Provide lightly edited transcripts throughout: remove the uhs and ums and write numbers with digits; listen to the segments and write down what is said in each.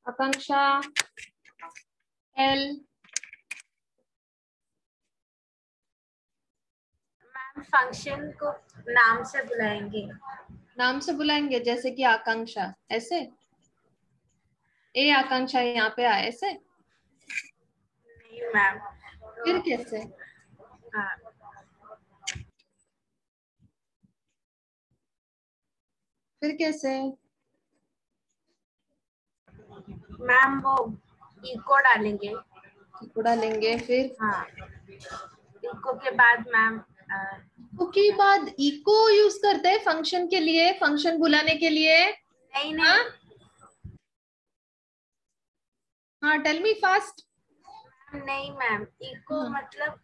आकांक्षा, L. Ma'am function को नाम से बुलाएंगे। नाम से बुलाएंगे, जैसे कि आकांक्षा ऐसे, ए आकांक्षा यहाँ पे आ ऐसे। नहीं मैम। फिर कैसे? हाँ फिर कैसे? मैम वो इको डालेंगे। इको डालेंगे, फिर? हाँ इको के बाद मैम इको के बाद इको यूज करते हैं फंक्शन के लिए, फंक्शन बुलाने के लिए। नहीं हाँ नहीं हाँ, टेल मी फास्ट। नहीं मैम, इको हाँ मतलब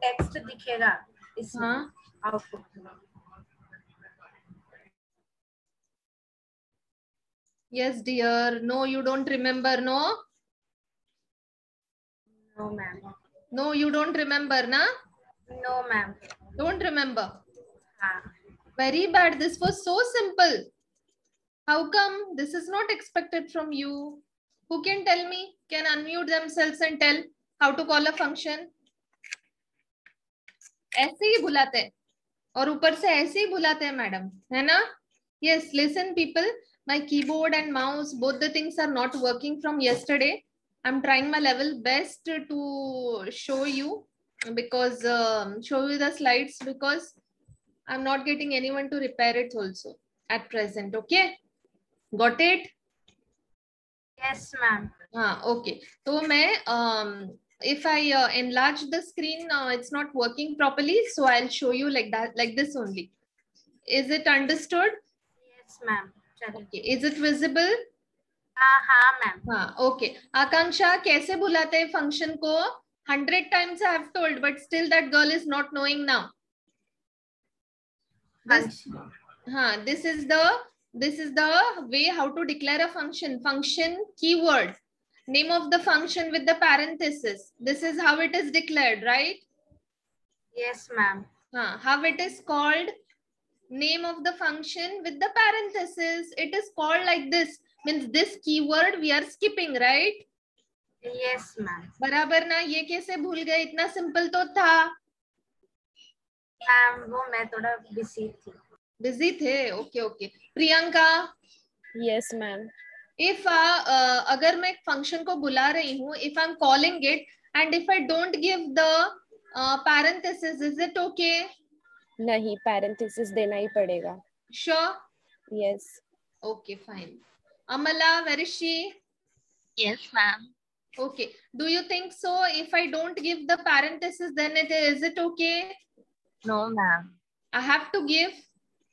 टेक्स्ट दिखेगा इसमें हाँ, आउटपुट में। Yes dear, no you don't remember, no no ma'am. No you don't remember ना, नो मैम। Don't remember. हाँ Very bad, this was so simple. How come this is not expected from you? Who can tell me, can unmute themselves and tell how to call a function? ऐसे ही बुलाते हैं और ऊपर से ऐसे ही बुलाते हैं मैडम, है ना? Yes, listen people, my keyboard and mouse, both the things are not working from yesterday. I'm trying my level best to show you because show you the slides, because I'm not getting anyone to repair it also at present. Okay, got it? Yes ma'am. हाँ, okay. तो मैं if I enlarge the screen, it's not working properly, so I'll show you like that, like this only. Is it understood? Yes ma'am चलिए। Okay. Is it visible? हाँ हाँ ma'am. हाँ, okay. आकांक्षा, कैसे बुलाते हैं फंक्शन को? 100 times I have told, but still that girl is not knowing now. This, हाँ, this is the way how to declare a function. Function keyword, name of the function with the parenthesis. This is how it is declared, right? Yes ma'am. How it is called? Name of the function with the parenthesis. It is called like this. Means this keyword we are skipping, right? Yes ma'am. बराबर ना? ये कैसे भूल गए? इतना simple तो था। Ma'am वो मैं थोड़ा बिजी थी। बिजी थे? Okay okay. Priyanka, yes ma'am. if अगर मैं फंक्शन को बुला रही हूँ, if I'm calling it and if I don't give the parenthesis, is it okay? नहीं, पैरेंथेसिस देना ही पड़ेगा। Sure? Yes. Okay, fine. Amala, where is she? Yes, ma'am. Okay. Do you think so? If I don't give the parenthesis, then is it okay? No, ma'am. I have to give?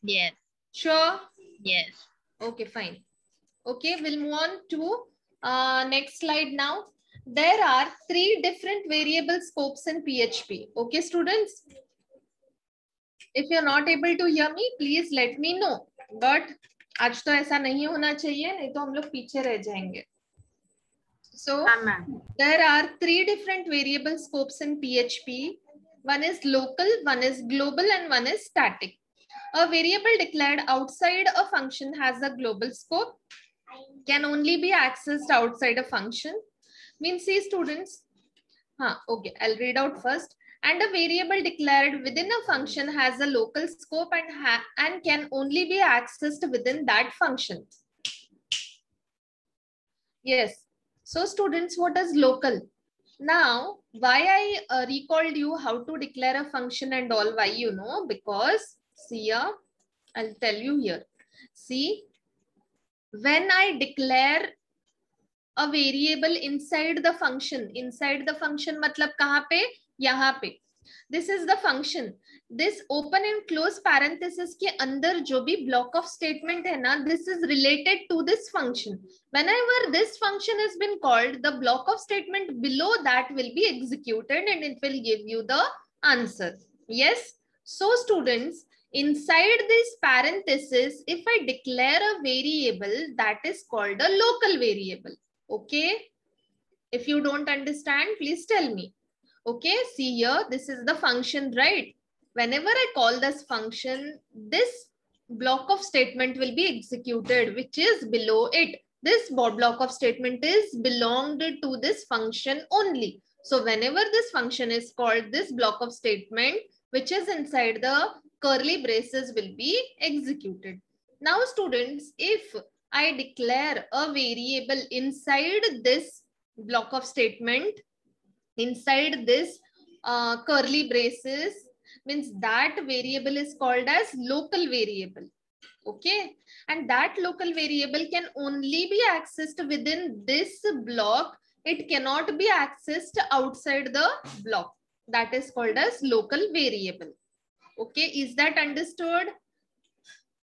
Yes. Sure? Yes. Okay, fine. Okay, we'll move on to next slide now. There are 3 different variable scopes in PHP. Okay, students? If you're not able to hear me, please let me know. But आज तो ऐसा नहीं होना चाहिए, नहीं तो हम लोग पीछे रह जाएंगे. So, there are 3 different variable scopes in PHP. One is local, one is global, and one is static. A variable declared outside a function has a global scope, can only be accessed outside a function. Means, see students, okay, I'll read out first. And a variable declared within a function has a local scope and can only be accessed within that function. Yes. So students, what is local? Now, why I recalled you how to declare a function and all, why you know? Because, see here, I'll tell you here. See, when I declare a variable inside the function मतलब कहाँ पे? यहाँ पे. This is the function. This open and close parenthesis के अंदर जो भी block of statement है ना, this is related to this function. Whenever this function has been called, the block of statement below that will be executed and it will give you the answer. Yes. So students, inside this parenthesis, if I declare a variable, that is called a local variable. Okay. If you don't understand, please tell me. Okay, see here, this is the function, right? Whenever I call this function, this block of statement will be executed, which is below it. this block of statement is belonged to this function only. So whenever this function is called, this block of statement which is inside the curly braces will be executed. Now students, if I declare a variable inside this block of statement, inside this curly braces, means that variable is called as local variable. Okay, and that local variable can only be accessed within this block. It cannot be accessed outside the block. That is called as local variable. Okay, is that understood?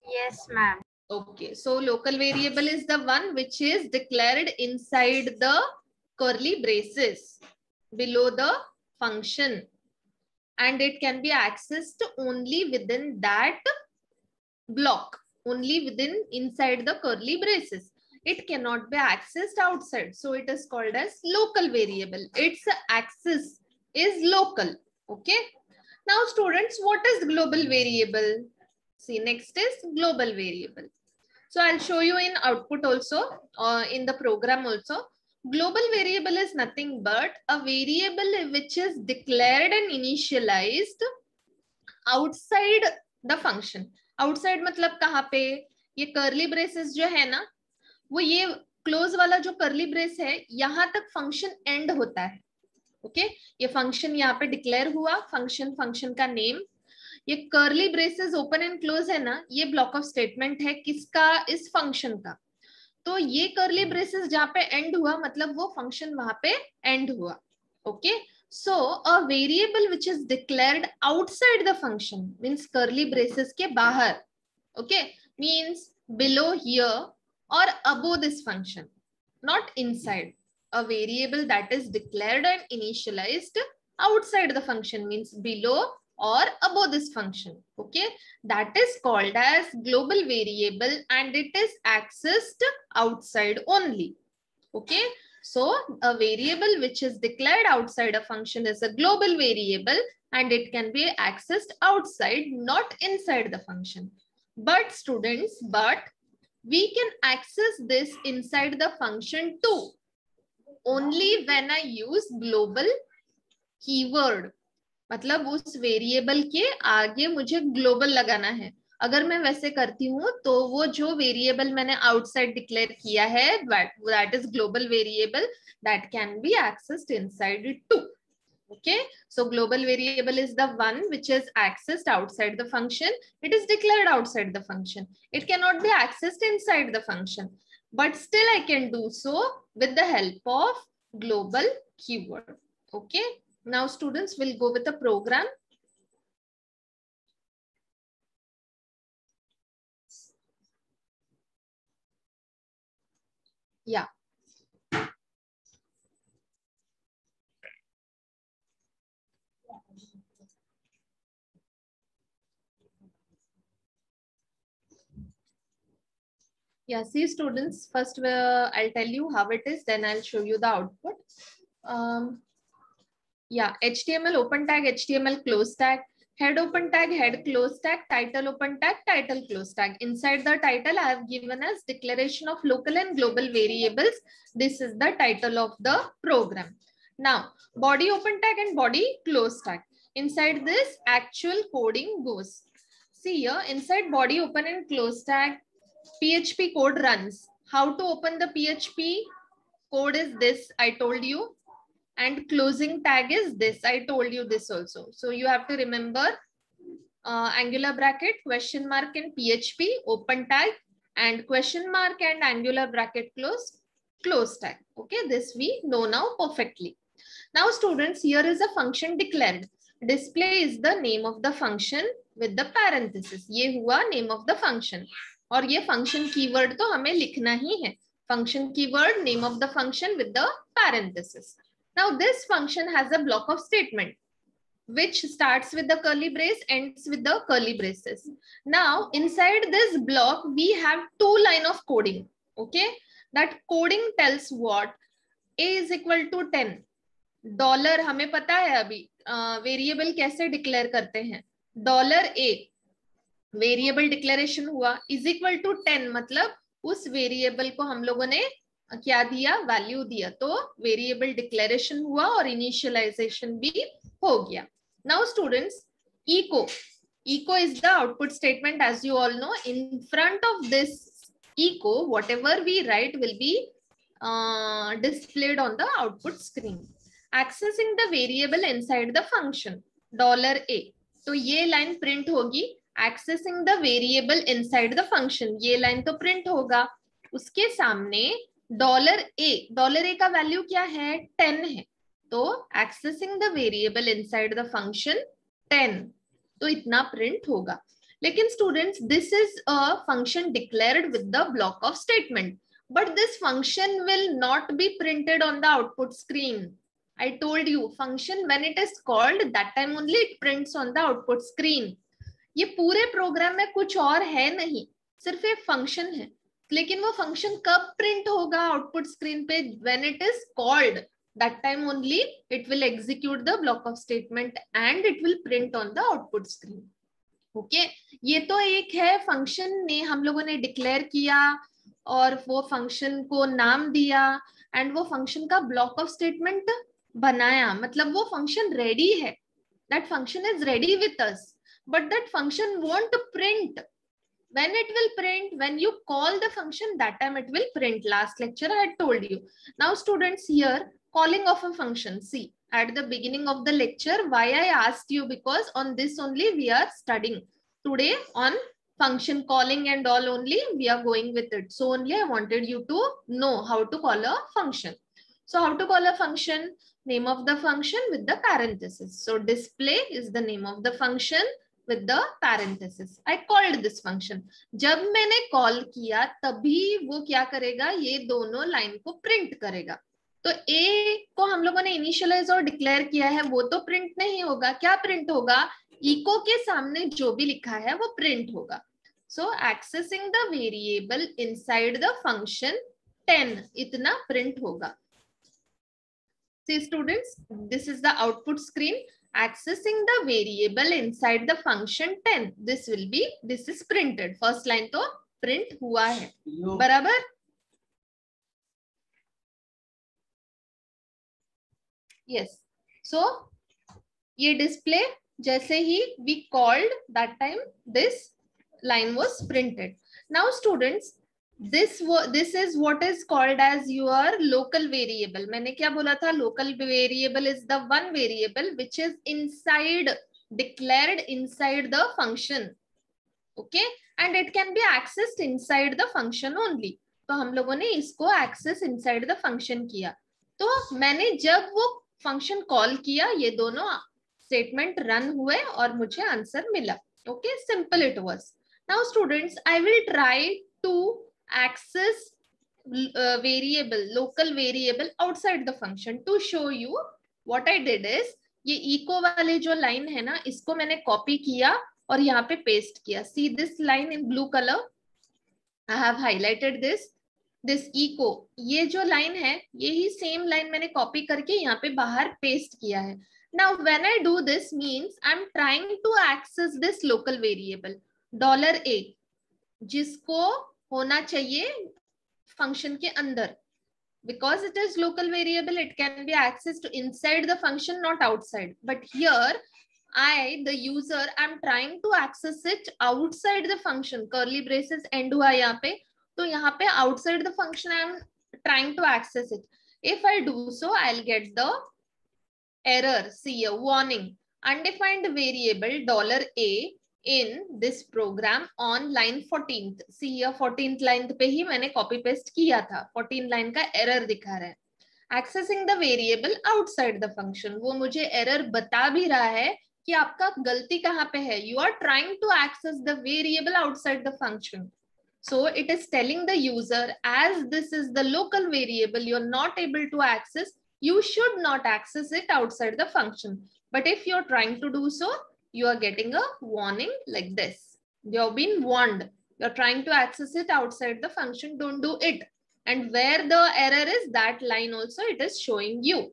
Yes, ma'am. Okay, so local variable is the one which is declared inside the curly braces below the function, and it can be accessed only within that block, only within inside the curly braces. It cannot be accessed outside, so it is called as local variable. Its access is local. Okay, now students, what is global variable? See, next is global variable. So I'll show you in output also, in the program also. Global variable is nothing but a variable which is declared and initialized outside the function. Outside मतलब कहाँ पे? ये curly braces जो है ना, वो ये close वाला जो curly brace है, यहाँ तक function end होता है. Okay, ये function यहाँ पे declare हुआ, function का name. ये curly braces open and close है ना, ये ब्लॉक ऑफ स्टेटमेंट है किसका? इस फंक्शन का. तो ये कर्ली ब्रेसेस जहां पे एंड हुआ मतलब वो फंक्शन वहां पे एंड हुआ. Okay, so a variable which is declared outside the function means curly braces के बाहर. ओके, मींस बिलो हियर और above this function, not inside. A variable that is declared and initialised outside the function means below or above this function. Okay, that is called as global variable and it is accessed outside only. Okay, so a variable which is declared outside a function is a global variable and it can be accessed outside, not inside the function. But students, we can access this inside the function too, only when I use global keyword. मतलब उस variable के आगे मुझे global लगाना है. अगर मैं वैसे करती हूँ तो वो जो वेरिएबल मैंने आउटसाइड डिक्लेयर किया है that is global variable that can be accessed inside it too. Okay, so global variable is the one which is accessed outside the function. It is declared outside the function. It cannot be accessed inside the function, but still I can do so with the help of global keyword. Okay, now students will go with the program. Yeah. Yeah, see students, first I'll tell you how it is, then I'll show you the output. Yeah, HTML open tag, HTML close tag, head open tag, head close tag, title open tag, title close tag. Inside the title, I have given as declaration of local and global variables. This is the title of the program. Now, body open tag and body close tag. Inside this, actual coding goes. See here, inside body open and close tag, PHP code runs. How to open the PHP code is this, I told you. And closing tag is this. I told you this also. So you have to remember angular bracket, question mark and PHP, open tag, and question mark and angular bracket close tag. Okay, this we know now perfectly. Now students, here is a function declared. Display is the name of the function with the parenthesis. ये हुआ name of the function. और ये function keyword तो हमें लिखना ही है. Function keyword, name of the function with the parenthesis. Now this function has a block of statement which starts with the curly brace, ends with the curly braces. Now inside this block we have two lines of coding. Okay, that coding tells what? A is equal to 10. Dollar हमें पता है अभी variable कैसे declare करते हैं. $A variable declaration हुआ is equal to 10 मतलब उस वेरिएबल को हम लोगों ने क्या दिया, वैल्यू दिया, तो वेरिएबल डिक्लेरेशन हुआ और इनिशियलाइजेशन भी हो गया. Now students, echo is the output statement, as you all know. In front of this echo, whatever we write will be displayed on the output screen. Accessing the variable inside the function $a, तो ये line print होगी. Accessing the variable inside the function, ये line तो print होगा. उसके सामने $a का value क्या है, 10 है, तो accessing the variable inside the function 10, तो इतना प्रिंट होगा. लेकिन students, this is a function declared with the block of statement, but this function will not be printed on the output screen. I told you, function when it is called, that time only it prints on the output screen. ये पूरे programme में कुछ और है नहीं, सिर्फ एक function है. लेकिन वो फंक्शन कब प्रिंट होगा आउटपुट स्क्रीन पे, when it is called, that time only it will execute the block of statement and it will print on the output screen. Okay, ये तो एक है फंक्शन ने हम लोगों ने डिक्लेयर किया और वो फंक्शन को नाम दिया एंड वो फंक्शन का ब्लॉक ऑफ स्टेटमेंट बनाया, मतलब वो फंक्शन रेडी है, that function is ready with us, but that function won't print. When it will print, when you call the function, that time it will print. Last lecture I had told you. Now students, here calling of a function, see at the beginning of the lecture why I asked you, because on this only we are studying today, on function calling and all only we are going with it. So only I wanted you to know how to call a function. So how to call a function? Name of the function with the parenthesis. So display is the name of the function with the parenthesis. I called this function. जब मैंने call किया तभी वो क्या करेगा, ये दोनों line को प्रिंट करेगा. तो a को हम लोगों ने इनिशियलाइज और डिक्लेयर किया है, वो तो प्रिंट नहीं होगा. क्या प्रिंट होगा, इको के सामने जो भी लिखा है वो प्रिंट होगा. So accessing the variable inside the function 10, इतना प्रिंट होगा. See students, this is the output screen. Accessing the variable inside the function 10, this is printed. First line तो print हुआ है, बराबर. Yes. So ये display जैसे ही we called, that time this line was printed. Now students, this is what is called as your local variable. मैंने क्या बोला था, local variable is the one variable which is declared inside the function. Okay, and it can be accessed inside the function only. तो हम लोगों ने इसको access inside the function किया. तो मैंने जब वो function call किया, ये दोनों statement run हुए और मुझे answer मिला. Okay, simple it was. Now students, I will try to access local variable outside the function. To show you, what I did is, ये echo वाले जो line है ना, इसको मैंने copy किया और यहाँ पे paste किया. See this line in blue color, I have highlighted this echo. ये जो line है, यही same line मैंने copy करके यहाँ पे बाहर paste किया है. Now when I do this, means I'm trying to access this local variable $a, जिसको होना चाहिए function के अंदर. Because it is local variable, it can be accessed inside the function, not outside. But here, I, the user, am trying to access it outside the function. Curly braces end हुआ यहाँ पे, तो यहाँ पे outside the function I am trying to access it. If I do so, I'll get the error. See a warning. Undefined variable $a in this program on line 14th. See a 14th line पे ही मैंने copy paste किया था. 14th line का error दिखा रहा है. Accessing the variable outside the function. वो मुझे error बता भी रहा है कि आपका गलती कहाँ पे है. You are trying to access the variable outside the function. So it is telling the user, as this is the local variable, you are not able to access. You should not access it outside the function. But if you are trying to do so, you are getting a warning like this. You have been warned. You are trying to access it outside the function. Don't do it. And where the error is, that line also it is showing you.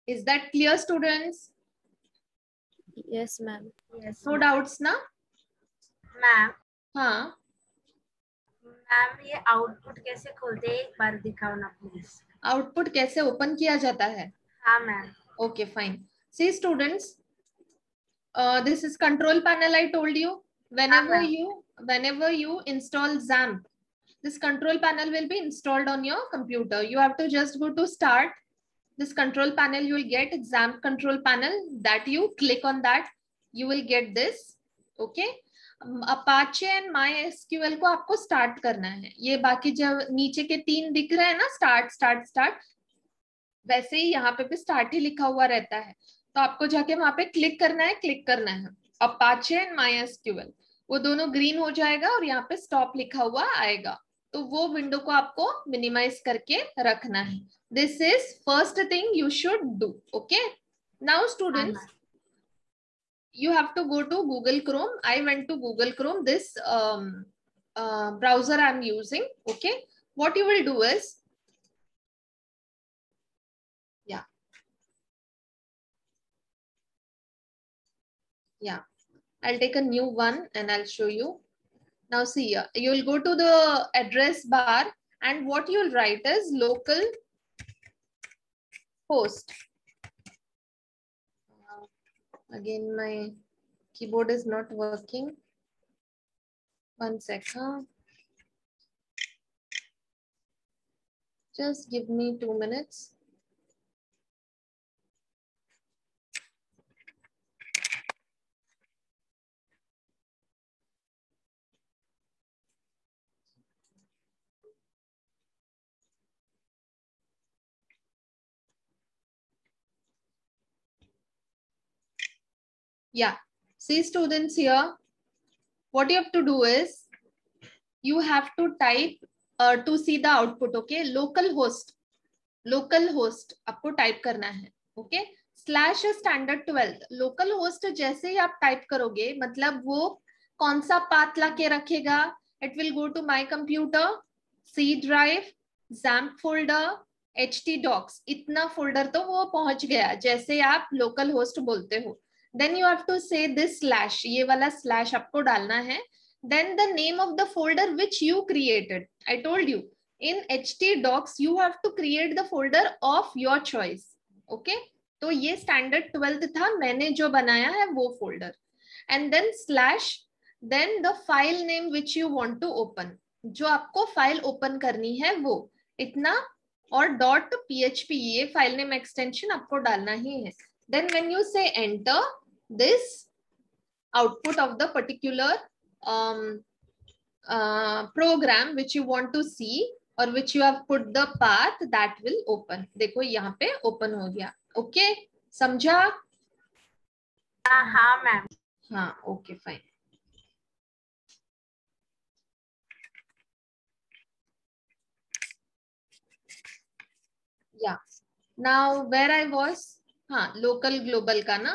Is that clear, students? Yes, ma'am. Yes. No doubts, na? Ma'am, हाँ. Ma'am ये output कैसे खोलते हैं, एक बार दिखाओ ना please. Output कैसे open किया जाता है? हाँ ma'am. Okay, fine. See students, this is control panel I told you. Whenever you install XAMPP, this control panel will be installed on your computer. You have to just go to start. This control panel, you will get XAMPP control panel. That you click on that, you will get this. Okay. Apache and MySQL को आपको start करना है. ये बाकी जब नीचे के 3 दिख रहे हैं ना, start, वैसे ही यहाँ पे भी स्टार्ट ही लिखा हुआ रहता है. तो आपको जाके वहां पे क्लिक करना है. अपाचे एंड MySQL वो दोनों ग्रीन हो जाएगा और यहाँ पे स्टॉप लिखा हुआ आएगा. तो वो विंडो को आपको मिनिमाइज करके रखना है. This is first thing you should do. Okay. Now students, you have to go to Google Chrome. I went to Google Chrome. This browser I'm using. Okay. What you will do is, yeah, I'll take a new one and I'll show you. Now see here, you will go to the address bar and what you'll write is local host. Again, my keyboard is not working. One second. Just give me 2 minutes. Yeah, see students here, what you have to do is, you have to type to see the output. Okay, local host आपको type करना है. Okay. /standard12 local host जैसे ही आप type करोगे मतलब वो कौन सा पाथ ला के रखेगा? It will go to my computer, C drive, XAMPP folder, htdocs. इतना फोल्डर तो वो पहुंच गया जैसे आप लोकल होस्ट बोलते हो. Then you have to say this / ये वाला / आपको डालना है. Then the name of the folder which you created. I told you in htdocs you have to create the folder of your choice. Okay. तो ये standard 12th था, मैंने जो बनाया है वो folder. And then / then the file name which you want to open. जो आपको फाइल ओपन करनी है वो इतना, और .php ये फाइल नेम एक्सटेंशन आपको डालना ही है. Then when you say enter, this output of the particular program which you want to see or which you have put the path, that will open. देखो यहाँ पे open हो गया. Okay, समझा? हाँ मैम. हाँ, okay, fine. Yeah. Now where I was? हाँ, local global का ना.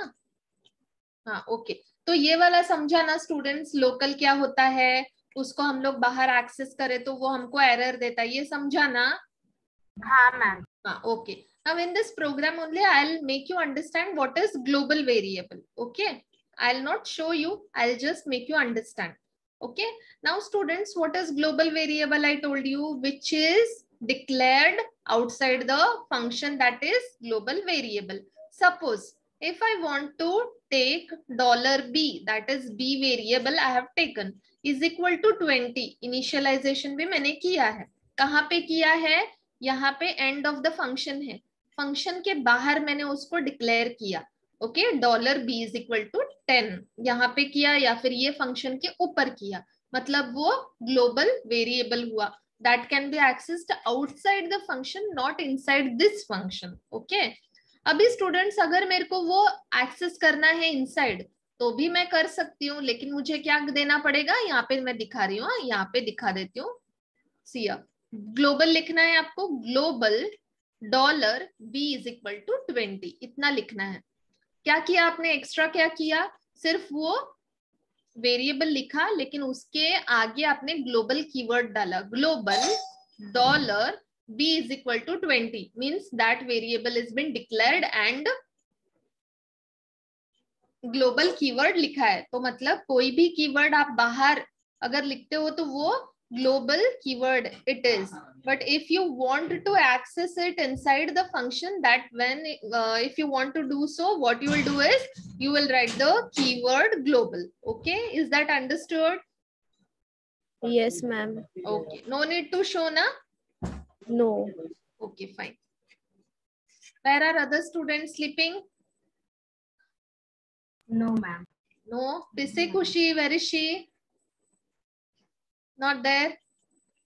हाँ, ओके. तो ये वाला समझा ना स्टूडेंट्स? लोकल क्या होता है, उसको हम लोग बाहर एक्सेस करें तो वो हमको एरर देता है, ये समझा ना? हाँ मैम. हाँ, okay. Now in this program only I'll make you understand what is global variable. Okay, I'll not show you, I'll just make you understand. Okay. Now students, what is global variable? I told you, which is declared outside the function, that is global variable. Suppose if I want to take $b, that is b variable I have taken, is equal to 20. Initialization भी मैंने किया है. कहाँ पे किया है? यहाँ पे end of the function है. फंक्शन के बाहर मैंने उसको डिक्लेयर किया. Okay, $b is equal to 10 यहाँ पे किया, या फिर ये फंक्शन के ऊपर किया, मतलब वो ग्लोबल वेरिएबल हुआ. That can be accessed outside the function, not inside this function. Okay. अभी स्टूडेंट्स अगर मेरे को वो एक्सेस करना है इनसाइड तो भी मैं कर सकती हूँ, लेकिन मुझे क्या देना पड़ेगा? यहाँ पे मैं दिखा रही हूँ, यहाँ पे दिखा देती हूँ. सी ग्लोबल लिखना है आपको, global $b is equal to 20, इतना लिखना है. क्या किया आपने एक्स्ट्रा? क्या किया? सिर्फ वो वेरिएबल लिखा, लेकिन उसके आगे आपने ग्लोबल कीवर्ड डाला. Global $b is equal to 20 means that variable has been declared and global keyword लिखा है. तो मतलब कोई भी कीवर्ड आप बाहर अगर लिखते हो तो वो global keyword it is. But if you want to access it inside the function, that when if you want to do so, what you will do is you will write the keyword global. Okay, is that understood? Yes, ma'am. Okay, no need to show na? No. Okay, fine. Where are other students sleeping? No, ma'am. No. Pisse Khushi, where is she? Not there.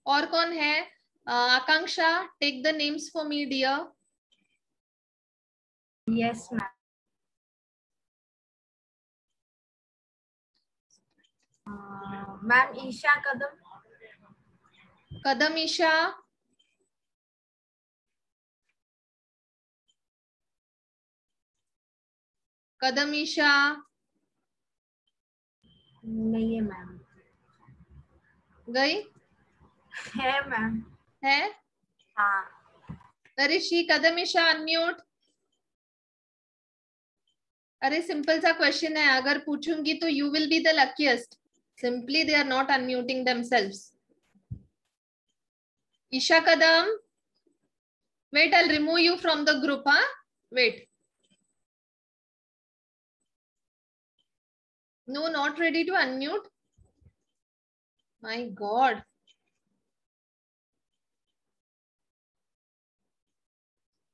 और कौन है? Akanksha, take the names for me, dear. Yes, ma'am. Ma'am, Isha Kadam. Kadam Isha. Kadam Isha. नहीं है ma'am. गई? है ma'am. है? हाँ. Where is she? Kadam Isha, unmute. अरे सिंपल सा क्वेश्चन है, अगर पूछूंगी तो you will be the luckiest. Simply they are not unmuting themselves. Isha Kadam. Wait, I'll remove you from the group, huh? Wait. No, not ready to unmute. My God.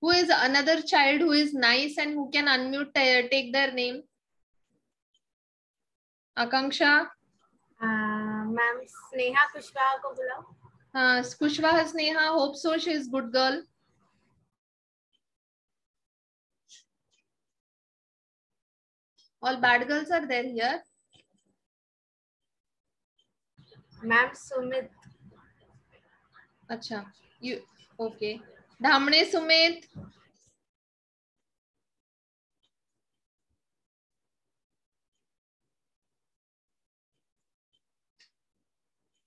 Who is another child who is nice and who can unmute, take their name? Akanksha? Ma'am Sneha Kushwaha को बुलाओ. Kushwaha Sneha, hope so, she is good girl. All bad girls are there here. Ma'am Sumit. Acha, you, okay. Dhamne Sumit.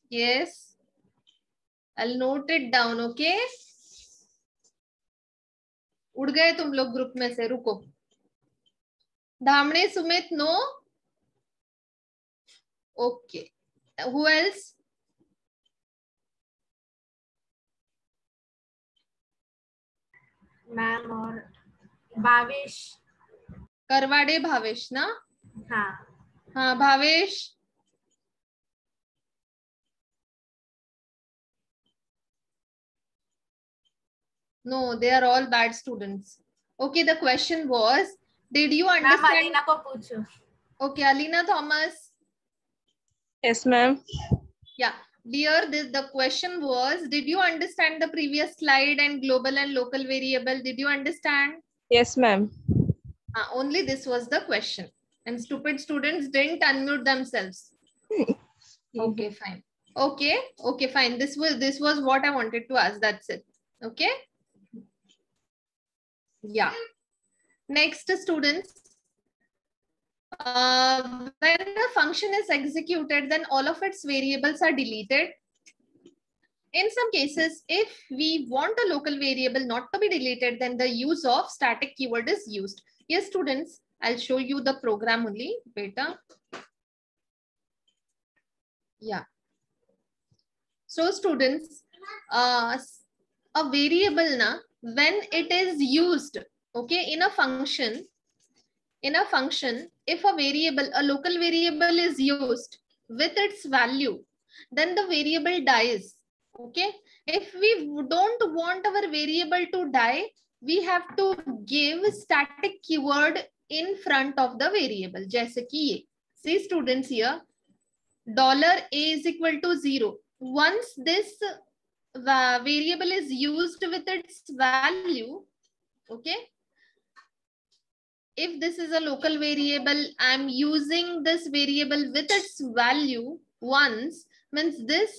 Yes. I'll note it down, okay? उड़ गए तुम लोग group में से, रुको. Dhamne Sumit, no? Okay. Who else? Ma'am और भावेश. करवाड़े भावेश ना? हाँ. हाँ Bhavesh. No, they are all bad students. Okay, the question was, did you ma'am understand? Alina को पूछो. Okay, Alina Thomas. Yes, ma'am. Yeah, dear, the question was, did you understand the previous slide and global and local variable? Did you understand? Yes, ma'am. Only this was the question. And stupid students didn't unmute themselves. Okay, fine. Okay, okay, fine. This was what I wanted to ask. That's it. Okay. Yeah. Next, students. When a function is executed, then all of its variables are deleted. In some cases, if we want a local variable not to be deleted, then the use of static keyword is used. Yes, students, I'll show you the program only. Beta. Yeah. So students, a variable na, when it is used, okay, in a function, if a variable, a local variable is used with its value, then the variable dies. Okay. If we don't want our variable to die, we have to give static keyword in front of the variable. जैसे कि ये. See students here, $a is equal to 0. Once this variable is used with its value, okay. If this is a local variable, I'm using this variable with its value once, means this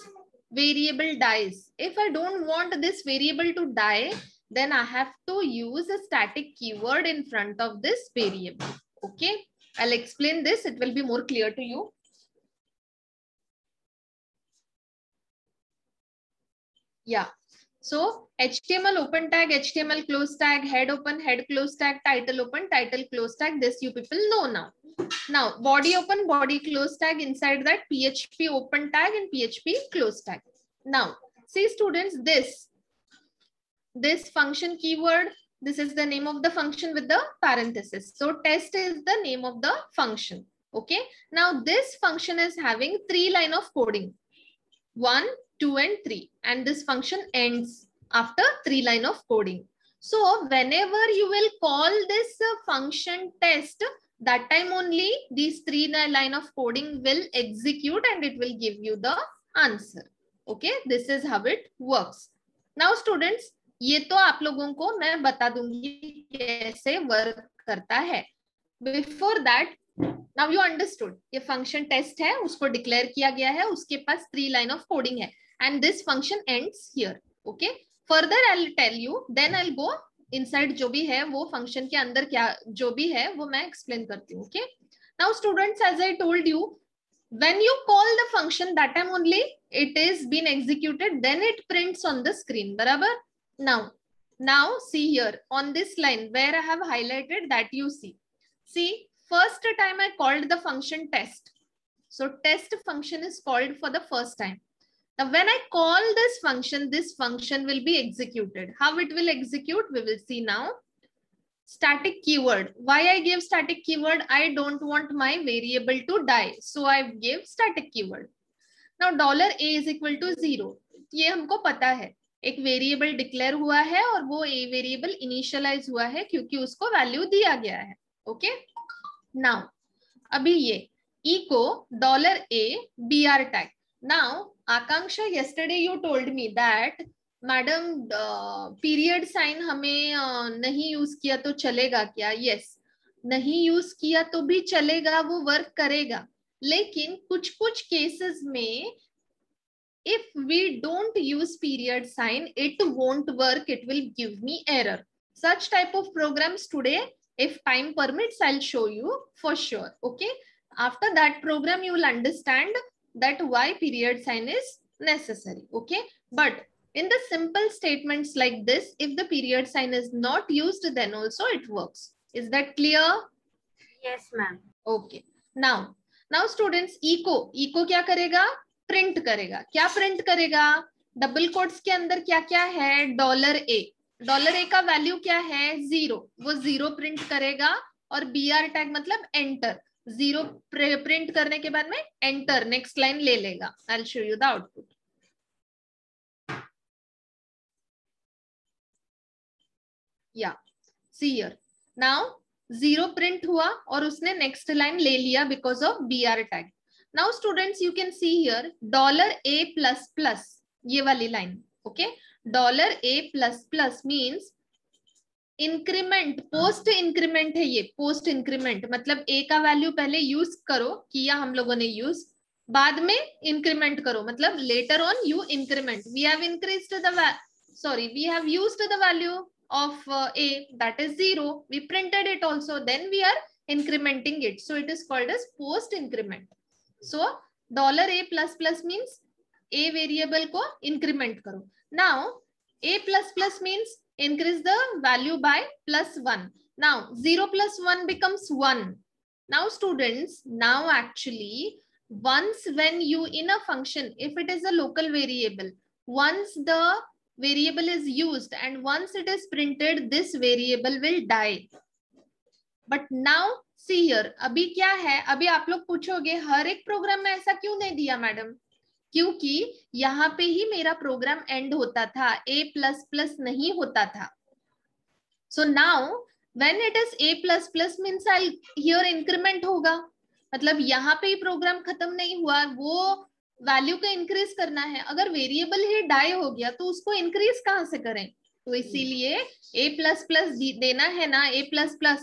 variable dies. If I don't want this variable to die, then I have to use a static keyword in front of this variable. Okay, I'll explain this. It will be more clear to you. Yeah. So HTML open tag, HTML close tag, head open, head close tag, title open, title close tag. This you people know now. Now body open, body close tag, inside that PHP open tag and PHP close tag. Now, see students, this function keyword, this is the name of the function with the parenthesis. So test is the name of the function. Okay. Now this function is having 3 lines of coding, 1, 2, and 3. And this function ends after 3 lines of coding. So whenever you will call this function test, that time only these 3 lines of coding will execute and it will give you the answer. Okay, this is how it works. Now students, ये तो आप लोगों को मैं बता दूंगी कैसे work करता है. Before that, now you understood, ये function test है, उसको declare किया गया है, उसके पास 3 line of coding है, and this function ends here. Okay, further I'll tell you, then I'll go inside जो भी है वो function के अंदर क्या जो भी है वो मैं explain करती हूँ. Okay, now students, as I told you, when you call the function, that time only it is been executed, then it prints on the screen. बराबर. Now see here on this line where I have highlighted, that you see first time I called the function test. So test function is called for the first time. Now when I call this function will be executed. How it will execute, we will see now. Static keyword. Why I give static keyword? I don't want my variable to die, so I give static keyword. Now $a is equal to 0. ये हमको पता है, एक variable declare हुआ है और वो a variable initialise हुआ है क्योंकि उसको वैल्यू दिया गया है. ओके, नाउ अभी ये echo $a br tag. Now Akanksha, yesterday you told me that madam period sign हमें नहीं यूज किया तो चलेगा क्या? यस, नहीं यूज किया तो भी चलेगा, वो वर्क करेगा. लेकिन कुछ कुछ केसेस में if we don't use period sign, it won't work, it will give me error. Such type of programs today, if time permits, I'll show you for sure. Okay, after that program you will understand that why period sign is necessary. Okay, but in the simple statements like this, if the period sign is not used, then also it works. Is that clear? Yes, ma'am. Okay. Now students, echo क्या करेगा? Print करेगा. क्या print करेगा? Double quotes के अंदर क्या क्या है? $a का वैल्यू क्या है? 0. वो 0 प्रिंट करेगा और br टैग मतलब एंटर. 0 प्रिंट करने के बाद में एंटर, नेक्स्ट लाइन ले लेगा. I will show you the output. या सी हियर, नाउ 0 प्रिंट हुआ और उसने नेक्स्ट लाइन ले लिया because of br tag. Now students, you can see here $a++, ये वाली line. Okay, $a++ means increment, post increment है. ये पोस्ट इंक्रीमेंट मतलब a का वैल्यू पहले यूज करो, किया हम लोगों ने यूज, बाद में इंक्रीमेंट करो मतलब later on you increment. We have increased the we have used the value of a, that is 0. We printed it also, then we are incrementing it, so it is called as post increment. So $a++ means a variable को increment करो. Now a++ means increase the value by +1. Now 0 + 1 becomes 1. Now students, now actually once when you in a function, if it is a local variable, once the variable is used and once it is printed, this variable will die. But now see here, अभी क्या है? अभी आप लोग पूछोगे हर एक programme में ऐसा क्यों नहीं दिया मैडम? क्योंकि यहाँ पे ही मेरा प्रोग्राम एंड होता था, a++ नहीं होता था. So now when it is a++ means I'll here increment होगा, मतलब यहाँ पे ही प्रोग्राम खत्म नहीं हुआ, वो वैल्यू का इंक्रीज करना है. अगर वेरिएबल ही डाई हो गया तो उसको इंक्रीज कहाँ से करें? तो इसीलिए a++ देना है ना, a++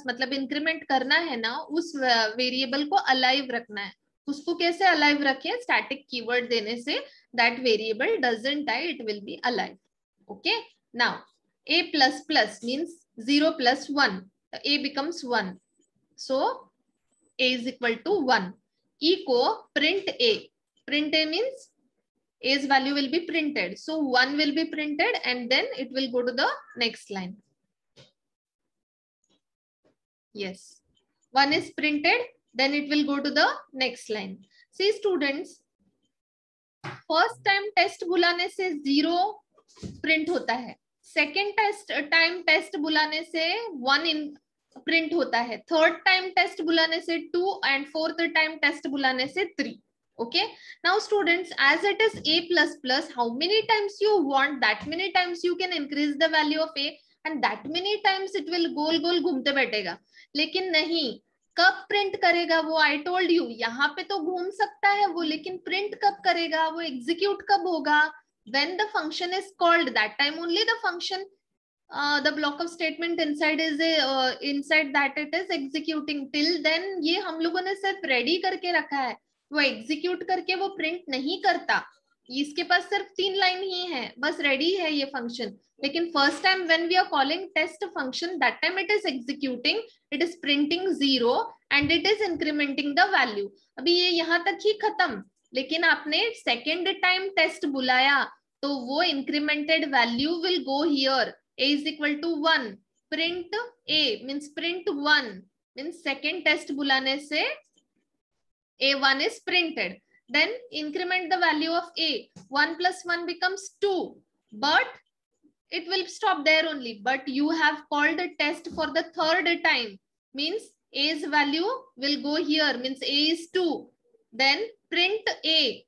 मतलब इंक्रीमेंट करना है ना, उस वेरिएबल को अलाइव रखना है. उसको कैसे अलाइव रखें? स्टैटिक कीवर्ड देने से that variable doesn't die, it will be alive. Okay, now a++ means 0 + 1, a becomes 1, so a is equal to 1. Echo print a. Print a means a's value will be printed, so 1 will be printed and then it will go to the next line. Yes, 1 is printed, then it will go to the next line. See students, first time test बुलाने से 0 print होता है, second time test बुलाने से 1 print होता है, third time test बुलाने से 2 एंड फोर्थ टाइम टेस्ट बुलाने से 3. Okay, now students, as it is a plus plus, how many times you want, that many times you can increase the value of a, and that many times it will गोल गोल घूमते बैठेगा. लेकिन नहीं, कब print करेगा वो, I told you, यहाँ पे तो घूम सकता है वो, लेकिन प्रिंट कब करेगा वो, एग्जीक्यूट कब होगा, when the function is called, that time only the function, the block of statement inside is inside that it is executing. Till then ये हम लोगों ने सिर्फ रेडी करके रखा है, वो एग्जीक्यूट करके वो प्रिंट नहीं करता. इसके पास सिर्फ 3 लाइन ही है, बस रेडी है ये फंक्शन. लेकिन first time when we are calling test function, that time it is executing, it is printing 0 and it is incrementing the value. अभी ये यहाँ तक ही खत्म, लेकिन आपने सेकेंड टाइम टेस्ट बुलाया तो वो incremented value will go here. a is equal to 1, print a means print 1 means second test बुलाने से a1 is printed. Then increment the value of a, 1 plus 1 becomes 2, but it will stop there only. But you have called a test for the third time, means a's value will go here, means a is 2. Then print a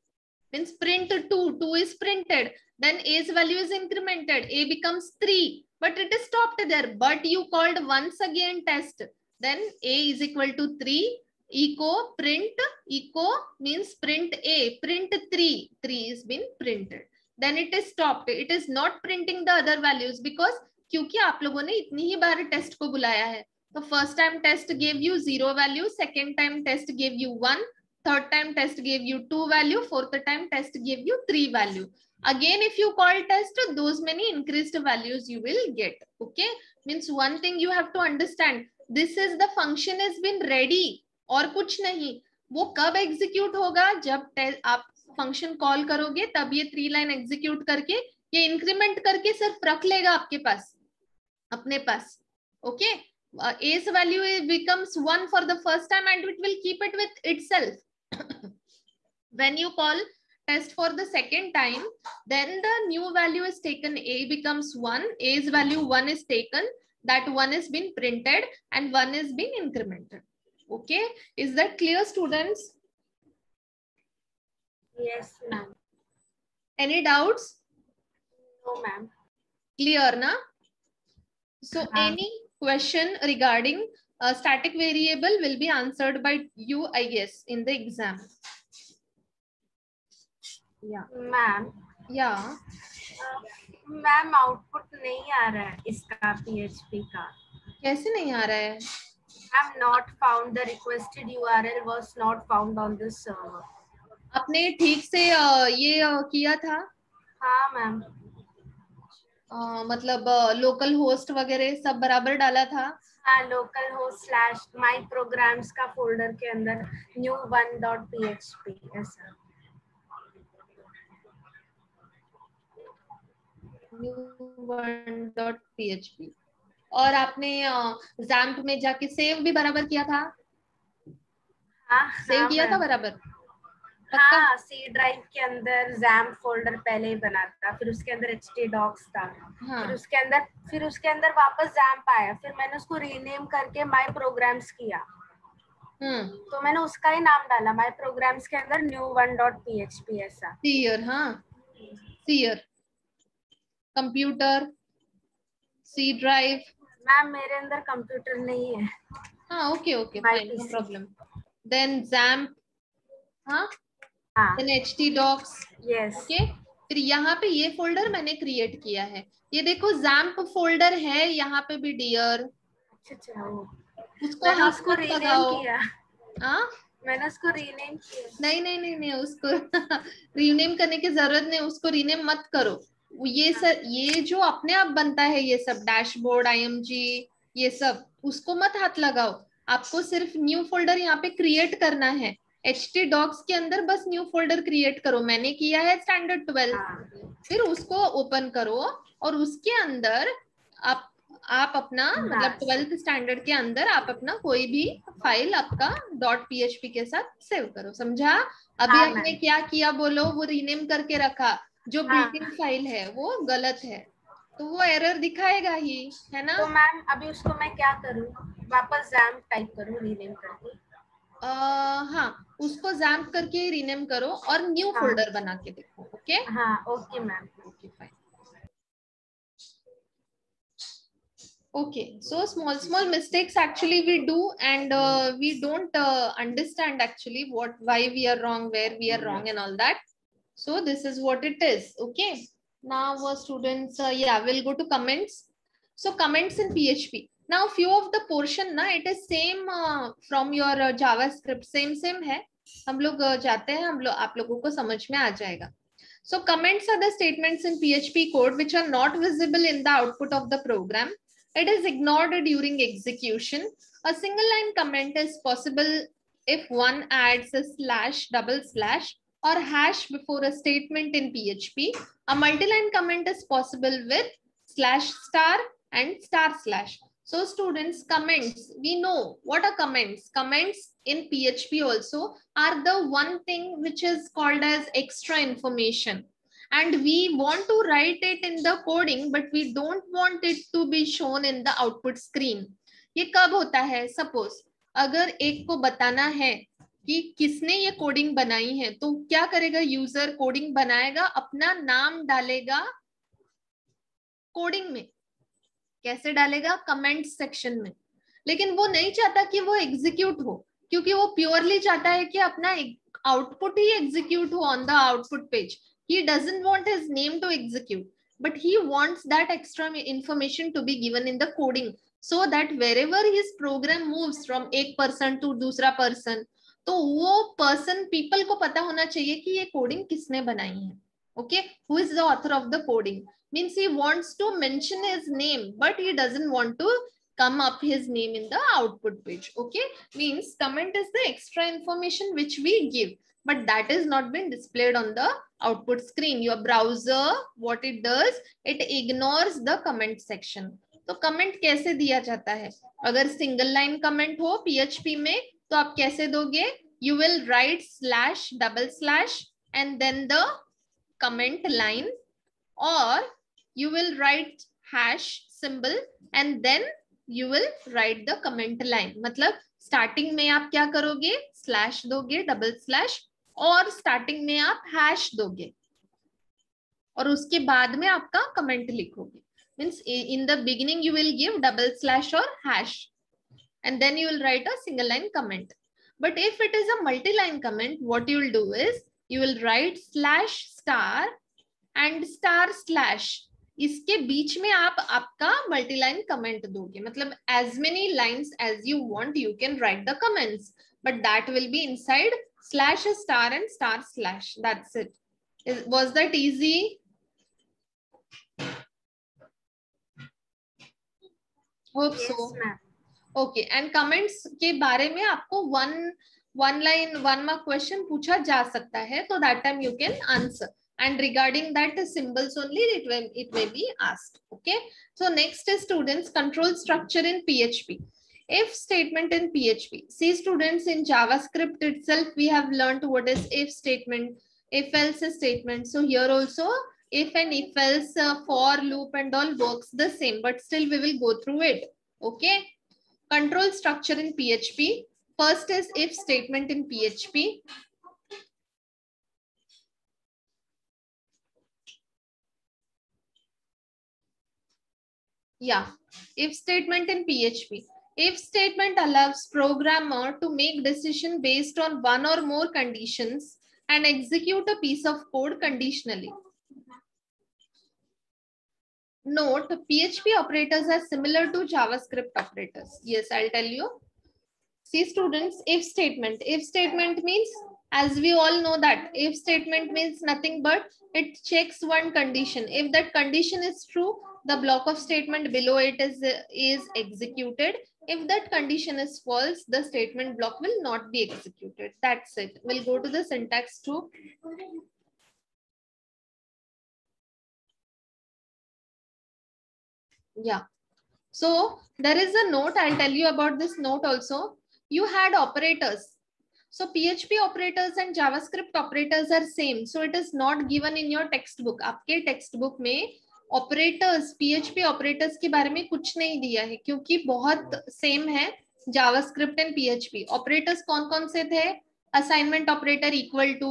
means print 2, 2 is printed. Then a's value is incremented, a becomes 3, but it is stopped there. But you called once again test, then a is equal to 3, echo print, echo means print a, print 3 is been printed. Then it is stopped, it is not printing the other values because क्योंकि आप लोगों ने इतनी ही बार test को बुलाया है. तो first time test gave you 0 value, second time test gave you 1, third time test gave you 2 value, fourth time test gave you 3 value. Again if you call test, those many increased values you will get. Okay, means one thing you have to understand, this is the function has been ready और कुछ नहीं. वो कब execute होगा, जब आप function call करोगे तब ये 3 लाइन एग्जीक्यूट करके ये इंक्रीमेंट करके सिर्फ रख लेगा आपके पास, अपने पास. Okay, a's value becomes 1 for the first time and it will keep it with itself. When you call test for the second time, then the new value is taken, a becomes 1, a's value 1 is taken, that 1 is been printed and 1 is been incremented. Okay, is that clear students? Yes ma'am. Any doubts? No ma'am. Clear na? So any question regarding a static variable will be answered by you, I guess, in the exam. Yeah. Ma'am. Yeah. Ma'am output नहीं आ रहा है इसका PHP का. कैसे नहीं आ रहा है? I'm not found, the requested URL was not found on this server. आपने ठीक से ये किया था? हाँ मैम. मतलब लोकल होस्ट वगैरह सब बराबर डाला था? हाँ, लोकल होस्ट स्लैश माई प्रोग्राम्स का फोल्डर के अंदर new1.php ऐसा. new1.php. और आपने XAMPP में जाके सेव भी बराबर किया था? हाँ, सेव किया था बराबर? हाँ, सी ड्राइव के अंदर XAMPP फोल्डर पहले ही बना था, फिर उसके अंदर htdocs था. हाँ. फिर उसके अंदर वापस XAMPP आया, फिर मैंने उसको रीनेम करके माई प्रोग्राम्स किया. तो मैंने उसका ही नाम डाला माई प्रोग्राम्स के अंदर new1.php ऐसा. Clear, हाँ. Clear. Computer, C drive. Ma'am मेरे अंदर कंप्यूटर नहीं है. हाँ, okay okay, fine, no problem. Then XAMPP, हाँ, देन htdocs. यस. ओके, फिर यहाँ पे ये फोल्डर मैंने क्रिएट किया है, ये देखो XAMPP फोल्डर है यहाँ पे भी डियर. अच्छा, उसको रीनेम किया. हाँ, मैंने उसको रीनेम किया. नहीं उसको रीनेम करने की जरूरत नहीं, उसको रीनेम मत करो. ये जो अपने आप बनता है ये सब डैशबोर्ड, IMG, ये सब उसको मत हाथ लगाओ. आपको सिर्फ न्यू फोल्डर यहाँ पे क्रिएट करना है. htdocs के अंदर बस न्यू फोल्डर क्रिएट करो. मैंने किया है स्टैंडर्ड 12. फिर उसको ओपन करो और उसके अंदर आप अपना मतलब 12th स्टैंडर्ड के अंदर आप अपना कोई भी फाइल आपका .php के साथ सेव करो. समझा? अभी हाँ, आपने क्या किया बोलो, वो रीनेम करके रखा, जो हाँ। बिल्ट इन फाइल है वो गलत है, तो वो एरर दिखाएगा ही, है ना? तो मैम अभी उसको मैं क्या करूँ, वापस जैम टाइप करूँ रीनेम करके? हाँ, उसको जैम्प करके रीनेम करो और न्यू हाँ। फोल्डर बना के देखो. ओके, हाँ, okay ma'am. Okay fine. Okay, so small mistakes actually we do, and we don't understand actually why we are wrong, where we are wrong, and all that. So this is what it is. Okay, now students, yeah, we'll go to comments. So comments in PHP. Now few of the portion na, it is same from your JavaScript, same है. हम लोग जाते हैं, आप लोगों को समझ में आ जाएगा. So comments are the statements in PHP code which are not visible in the output of the program. It is ignored during execution. A single line comment is possible if one adds a slash, double slash, or hash before a statement in PHP. A multi-line comment is possible with slash star and star slash. So students, comments, we know what are comments. Comments in PHP also are the one thing which is called as extra information. And we want to write it in the coding, but we don't want it to be shown in the output screen. ये कब होता है? Suppose अगर एक को बताना है कि किसने ये कोडिंग बनाई है, तो क्या करेगा यूजर? कोडिंग बनाएगा, अपना नाम डालेगा कोडिंग में. कैसे डालेगा? कमेंट सेक्शन में. लेकिन वो नहीं चाहता कि वो एग्जीक्यूट हो, क्योंकि वो प्योरली चाहता है कि अपना आउटपुट ही एग्जीक्यूट हो on the output page. He doesn't want his name to execute, but he wants that extra information to be given in the coding, so that wherever his program moves from एक person to दूसरा person, तो वो person people को पता होना चाहिए कि ये कोडिंग किसने बनाई है. Okay, who is the author of the coding? Means he wants to mention his name, but he doesn't want to come up his name in the output page. Okay, means comment is the extra information which we give, but that is not been displayed on the output screen. Your browser, what it does, it ignores the comment section. तो comment कैसे दिया जाता है? अगर single line comment हो PHP में, तो आप कैसे दोगे? You will write slash, double slash, and then the comment line, or you will write hash symbol and then you will write the comment line. मतलब starting में आप क्या करोगे? Slash दोगे, double slash, और स्टार्टिंग में आप हैश दोगे और उसके बाद में आपका कमेंट लिखोगे. Means in the beginning you will give double slash और hash and then you will write a single line comment. But if it is a multi line comment, what you will do is you will write slash star and star slash. इसके बीच में आप आपका multi line comment दोगे. मतलब as many lines as you want you can write the comments, but that will be inside slash star and star slash. That's it. Was that easy? Hope yes, so. ma'am. Okay, and comments के बारे में आपको one line, one mark question पूछा जा सकता है, तो that time you can answer. And regarding that symbols only, it may be asked. Okay. So next is students, control structure in PHP. If statement in PHP. See students, in JavaScript itself we have learned what is if statement, if else statement. So here also if and if else, for loop and all works the same, but still we will go through it. Okay. Control structure in PHP. First is if statement in PHP. Yeah, if statement in PHP. If statement allows programmer to make decision based on one or more conditions and execute a piece of code conditionally. Note, PHP operators are similar to JavaScript operators. Yes, I'll tell you. See students, if statement. If statement means, as we all know that, if statement means nothing but it checks one condition. If that condition is true, the block of statement below it is executed. If that condition is false, the statement block will not be executed. That's it. We'll go to the syntax too. Yeah. So there is a note. I'll tell you about this note also. You had operators. So PHP operators and JavaScript operators are same. So it is not given in your textbook. आपके textbook में operators, PHP operators के बारे में कुछ नहीं दिया है क्योंकि बहुत same है JavaScript and PHP. Operators कौन कौन से थे? Assignment operator equal to,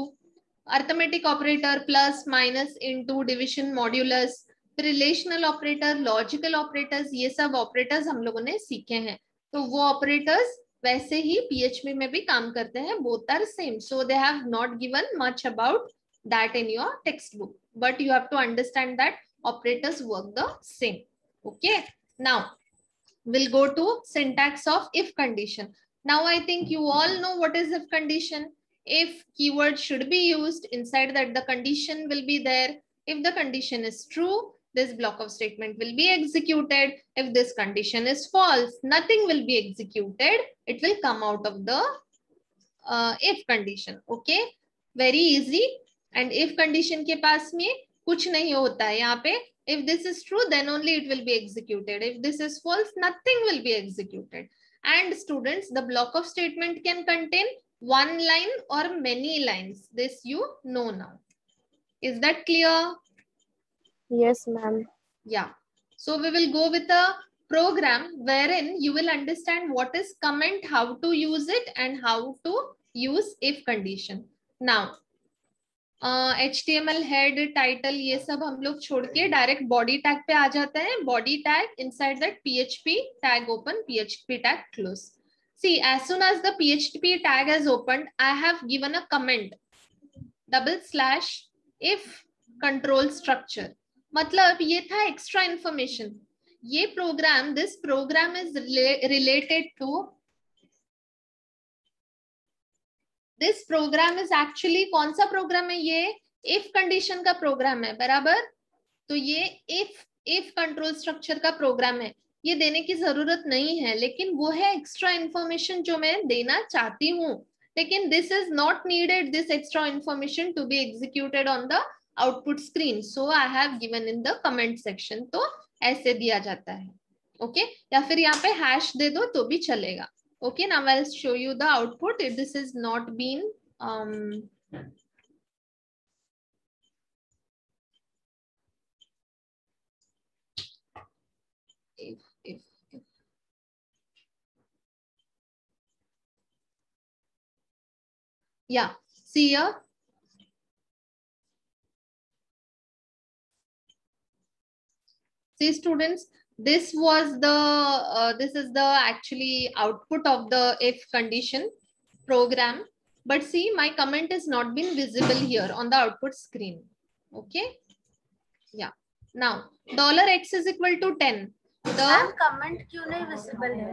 arithmetic operator plus, minus, into, division, modulus, relational operator, logical operators, ये सब ऑपरेटर्स हम लोगों ने सीखे हैं. तो वो ऑपरेटर्स वैसे ही PHP में भी काम करते हैं. Both are same. So they have not given much about that in your textbook, but you have to understand that operators work the same. Okay, now we'll go to syntax of if condition. Now I think you all know what is if condition. If keyword should be used, inside that the condition will be there. If the condition is true, this block of statement will be executed. If this condition is false, nothing will be executed. It will come out of the if condition. Okay, very easy. And if condition के पास में कुछ नहीं होता है यहाँ पे. If this is true, then only it will be executed. If this is false, nothing will be executed. And students, the block of statement can contain one line or many lines. This you know now. Is that clear? Yes, ma'am. Yeah. So we will go with a program wherein you will understand what is comment, how to use it, and how to use if condition. Now, HTML head title ये सब हम लोग छोड़ के direct body tag पे आ जाते हैं. Body tag, inside that PHP tag open, PHP tag close. See, as soon as the PHP tag is opened, I have given a comment, / if control structure. मतलब ये था एक्स्ट्रा इंफॉर्मेशन. ये program, this program is related to, this program is actually कौन सा programme है? ये if condition का programme है, बराबर. तो ये इफ कंट्रोल स्ट्रक्चर का प्रोग्राम है. ये देने की जरूरत नहीं है, लेकिन वो है एक्स्ट्रा इंफॉर्मेशन जो मैं देना चाहती हूँ. लेकिन this is not needed, this extra information to be executed on the output screen. So I have given in the comment section. तो ऐसे दिया जाता है. ओके, या फिर यहाँ पे हैश दे दो तो भी चलेगा. Okay, now I'll show you the output. If this is not been if yeah, see here. See students, this was the this is the actually output of the if condition program, but see my comment is not been visible here on the output screen. Okay, yeah. Now $x is equal to 10. The comment क्यों नहीं visible है?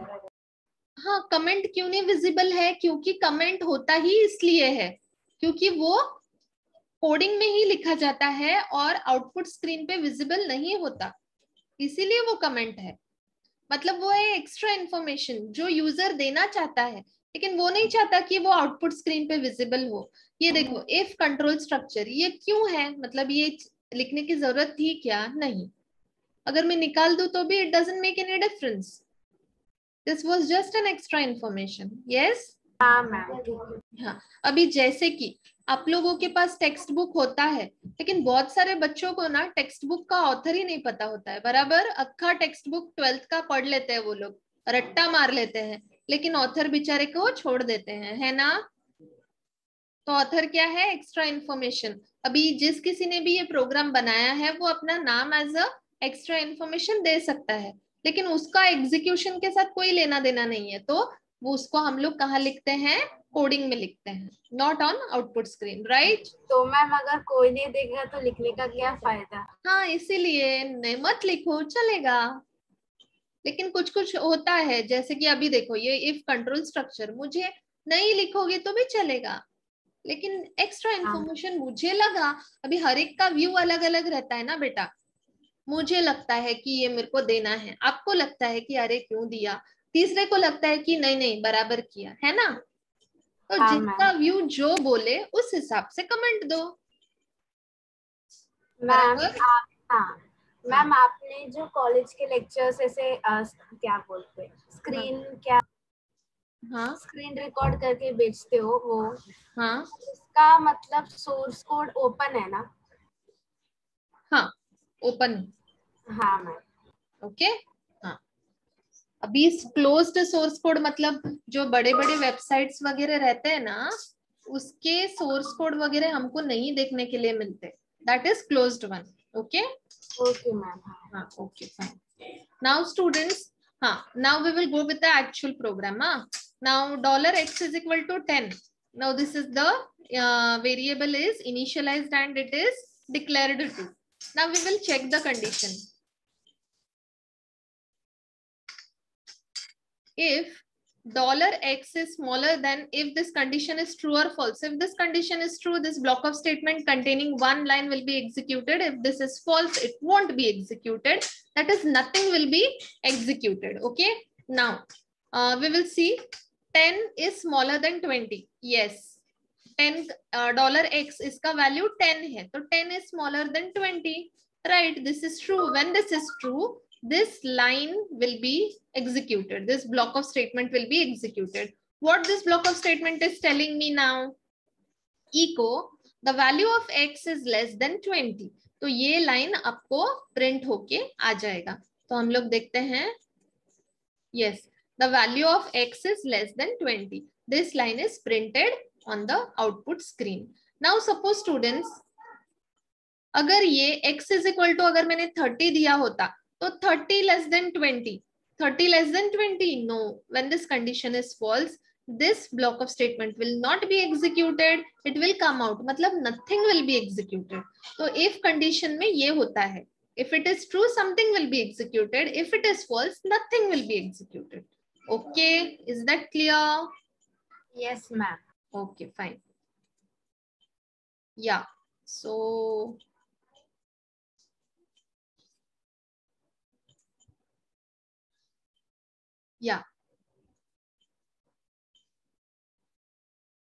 हाँ, comment क्यों नहीं visible है? क्योंकि comment होता ही इसलिए है क्योंकि वो कोडिंग में ही लिखा जाता है और आउटपुट स्क्रीन पे विजिबल नहीं होता, इसीलिए वो कमेंट है. मतलब वो है एक्स्ट्रा इंफॉर्मेशन जो यूजर देना चाहता है, लेकिन वो नहीं चाहता कि वो आउटपुट स्क्रीन पे विजिबल हो. ये देखो इफ कंट्रोल स्ट्रक्चर, ये क्यों है? मतलब ये लिखने की जरूरत थी क्या? नहीं. अगर मैं निकाल दूं तो भी it doesn't make any difference. This was just an extra information. Yes, हाँ मैम. हाँ, अभी जैसे कि आप लोगों के पास टेक्स्ट बुक होता है, लेकिन बहुत सारे बच्चों को ना टेक्स्ट बुक का ऑथर ही नहीं पता होता है, बराबर. अक्खा टेक्स्ट बुक 12th का पढ़ लेते हैं वो लोग, रट्टा मार लेते हैं, लेकिन ऑथर बेचारे को छोड़ देते हैं, है ना. तो ऑथर क्या है? Extra information. अभी जिस किसी ने भी ये प्रोग्राम बनाया है वो अपना नाम एज अ एक्स्ट्रा इंफॉर्मेशन दे सकता है, लेकिन उसका एग्जीक्यूशन के साथ कोई लेना देना नहीं है. तो वो उसको हम लोग कहाँ लिखते हैं? कोडिंग में लिखते हैं, not on output screen, right. तो मैम अगर कोई नहीं देखेगा तो लिखने का क्या फायदा? हाँ, इसीलिए मत लिखो, चलेगा. लेकिन कुछ कुछ होता है, जैसे कि अभी देखो ये इफ कंट्रोल स्ट्रक्चर, मुझे नहीं लिखोगे तो भी चलेगा, लेकिन एक्स्ट्रा इंफॉर्मेशन मुझे लगा. अभी हर एक का व्यू अलग अलग रहता है ना बेटा. मुझे लगता है कि ये मेरे को देना है, आपको लगता है कि अरे क्यों दिया, तीसरे को लगता है कि नहीं नहीं बराबर किया, है ना. तो जिसका व्यू जो बोले उस हिसाब से कमेंट दो. मैम आपने जो कॉलेज के लेक्चर्स ऐसे क्या बोलते हैं, स्क्रीन क्या हाँ स्क्रीन रिकॉर्ड करके बेचते हो वो, हाँ इसका मतलब सोर्स कोड ओपन है ना? हाँ ओपन। हाँ मैम। ओके हाँ, अभी क्लोज्ड सोर्स कोड मतलब जो बड़े बड़े वेबसाइट्स वगैरह रहते हैं ना, उसके सोर्स कोड वगैरह हमको नहीं देखने के लिए मिलते, that is closed one. Okay okay ma'am. हाँ ओके फाइन। नाउ स्टूडेंट्स, हाँ now we will go with the actual program. Now $x is equal to 10. Now this is the variable is initialized and it is declared to. Now we will check the condition. If $x is smaller than, if this condition is true or false. If this condition is true, this block of statement containing one line will be executed. If this is false, it won't be executed. That is, nothing will be executed. Okay. Now we will see 10 is smaller than 20. Yes. 10 $x इसका value 10 है, तो 10 is smaller than 20. Right. This is true. When this is true, this line will be executed. This block of statement will be executed. What this block of statement is telling me now? Echo, the value of x is less than 20. तो ये line आपको print होके आ जाएगा. तो हम लोग देखते हैं. Yes, the value of x is less than 20. This line is printed on the output screen. Now suppose students, अगर ये x is equal to, अगर मैंने 30 दिया होता, तो 30 less than 20. 30 less than 20? No. When this condition is false, this block of statement will not be executed. It will come out. मतलब nothing will be executed. तो if condition में ये होता है. If it is true, something will be executed. If it is false, nothing will be executed. Okay. Is that clear? Yes ma'am. Okay, fine. Yeah. So yeah.